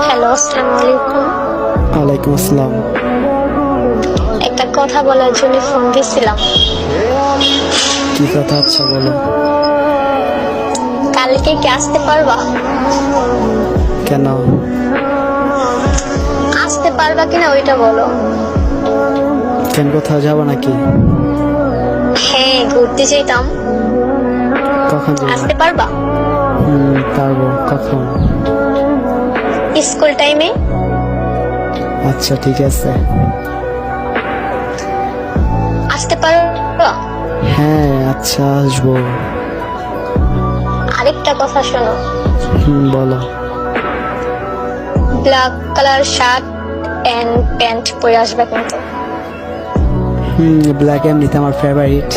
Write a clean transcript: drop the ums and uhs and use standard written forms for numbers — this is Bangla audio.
হ্যালো, আসসালামু আলাইকুম। ওয়ালাইকুম আসসালাম। একটা কথা বলার জন্য ফোন দিছিলাম। কি কথা? আচ্ছা বলো। কালকে কি আসতে পারবা? কেন? আসতে পারবা কিনা ওইটা বলো। কেন, কোথাও যাবো নাকি? হ্যাঁ, ঘুরতে যেতাম। কখন যাবো? আসতে পারবা? পারবো। কখন? স্কুল টাইমে। আচ্ছা ঠিক আছে। আসতে পারবা? হ্যাঁ আচ্ছা আসবো। আরেকটা কথা শোনো। বলো। Black colour shirt and pant পরে আসবে কিন্তু। ব্ল্যাক এমনিতে আমার ফেভারিট।